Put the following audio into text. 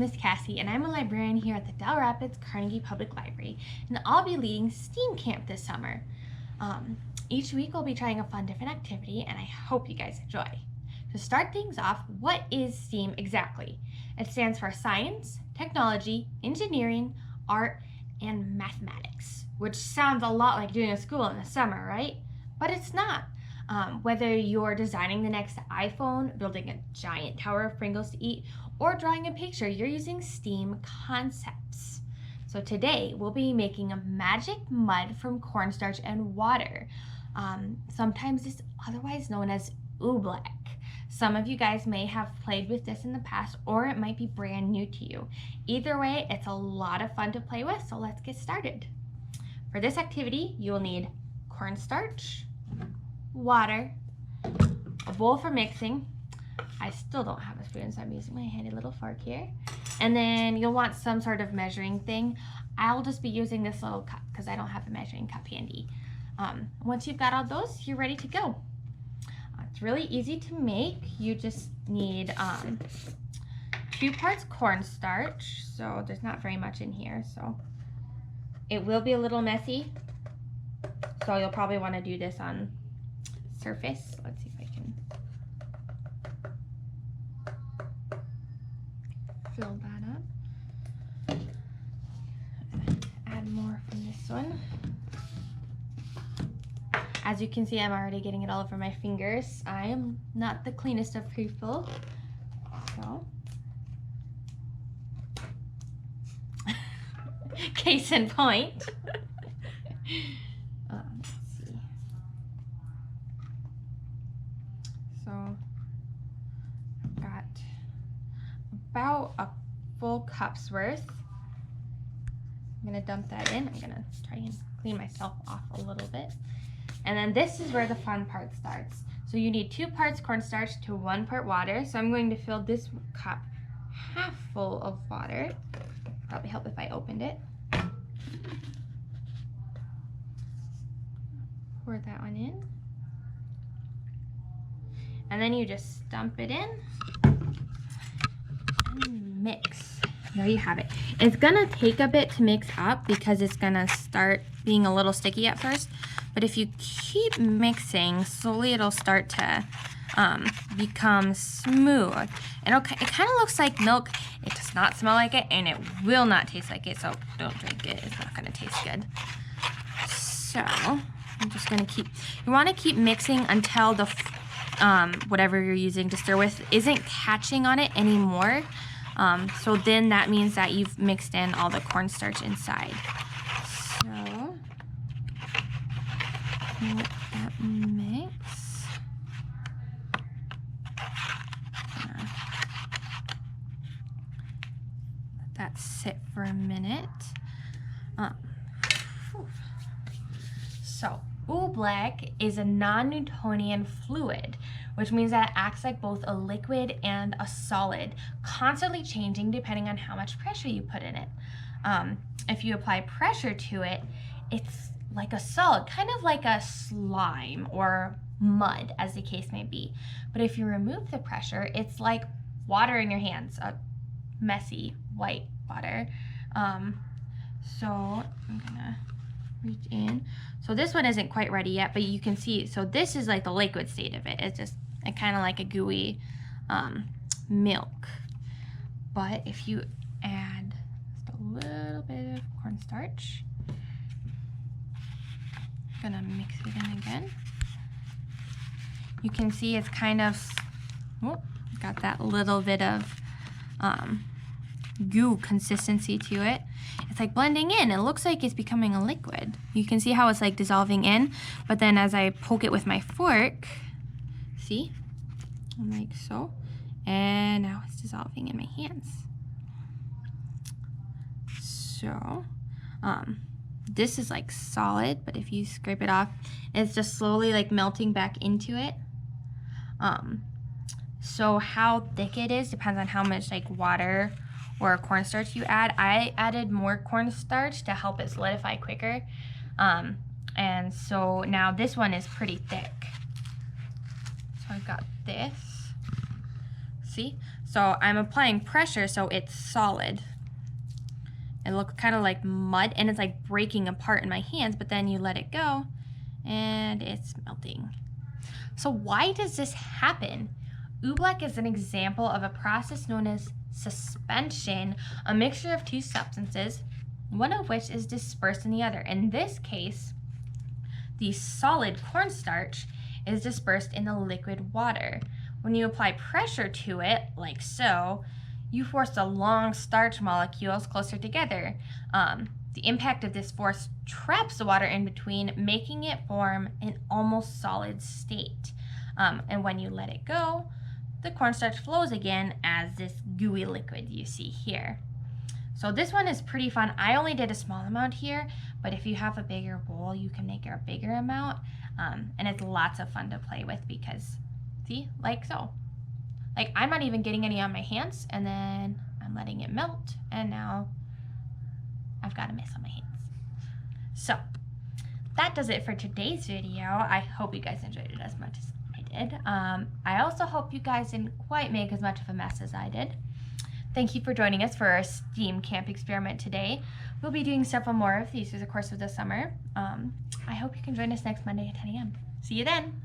Miss Cassie, and I'm a librarian here at the Dell Rapids Carnegie Public Library, and I'll be leading STEAM Camp this summer. Each week we'll be trying a fun different activity, and I hope you guys enjoy. To start things off, what is STEAM exactly? It stands for Science, Technology, Engineering, Art, and Mathematics, which sounds a lot like doing a school in the summer, right? But it's not. Whether you're designing the next iPhone, building a giant tower of Pringles to eat, or drawing a picture, you're using STEAM concepts. So today we'll be making a magic mud from cornstarch and water. Sometimes it's otherwise known as oobleck. Some of you guys may have played with this in the past, or it might be brand new to you. Either way, it's a lot of fun to play with, so let's get started. For this activity, you will need cornstarch, water, a bowl for mixing. I still don't have a spoon, so I'm using my handy little fork here. And then you'll want some sort of measuring thing. I'll just be using this little cup because I don't have a measuring cup handy. Once you've got all those, you're ready to go. It's really easy to make. You just need 2 parts cornstarch, so there's not very much in here, so it will be a little messy. So you'll probably want to do this on surface. Let's see if I can fill that up. Add more from this one. As you can see, I'm already getting it all over my fingers. I am not the cleanest of people. So, case in point. Let's see. So, I've got about a full cup's worth. I'm gonna dump that in. I'm gonna try and clean myself off a little bit. And then this is where the fun part starts. So you need 2 parts cornstarch to 1 part water. So I'm going to fill this cup half full of water. Probably help if I opened it. Pour that one in. And then you just dump it in and mix. There you have it. It's gonna take a bit to mix up because it's gonna start being a little sticky at first. But if you keep mixing, slowly it'll start to become smooth. And it kind of looks like milk. It does not smell like it, and it will not taste like it, so don't drink it. It's not gonna taste good. So I'm just gonna you wanna keep mixing until the whatever you're using to stir with isn't catching on it anymore. So then that means that you've mixed in all the cornstarch inside. So let that mix. Let that sit for a minute. So oobleck is a non-Newtonian fluid, which means that it acts like both a liquid and a solid, constantly changing depending on how much pressure you put in it. If you apply pressure to it, it's like a solid, kind of like a slime or mud, as the case may be. But if you remove the pressure, it's like water in your hands, a messy white water. So I'm gonna reach in. So this one isn't quite ready yet, but you can see, so this is like the liquid state of it. It's just kind of like a gooey milk. But if you add just a little bit of cornstarch, I'm gonna mix it in again. You can see it's kind of got that little bit of goo consistency to it. It's like blending in. It looks like it's becoming a liquid. You can see how it's like dissolving in, but then as I poke it with my fork, see, like so, and now it's dissolving in my hands. So this is like solid, but if you scrape it off, it's just slowly like melting back into it. So how thick it is depends on how much like water or cornstarch you add. I added more cornstarch to help it solidify quicker. And so now this one is pretty thick. So I've got this. See? So I'm applying pressure so it's solid. It looks kind of like mud and it's like breaking apart in my hands, but then you let it go and it's melting. So why does this happen? Oobleck is an example of a process known as suspension, a mixture of two substances, one of which is dispersed in the other. In this case, the solid cornstarch is dispersed in the liquid water. When you apply pressure to it, like so, you force the long starch molecules closer together. The impact of this force traps the water in between, making it form an almost solid state. And when you let it go, the cornstarch flows again as this gooey liquid you see here. So this one is pretty fun. I only did a small amount here, but if you have a bigger bowl, you can make a bigger amount. And it's lots of fun to play with because, see, like so. Like I'm not even getting any on my hands, and then I'm letting it melt, and now I've got a mess on my hands. So that does it for today's video. I hope you guys enjoyed it as much as I did. I also hope you guys didn't quite make as much of a mess as I did. Thank you for joining us for our STEAM camp experiment today. We'll be doing several more of these through the course of the summer. I hope you can join us next Monday at 10 a.m. See you then.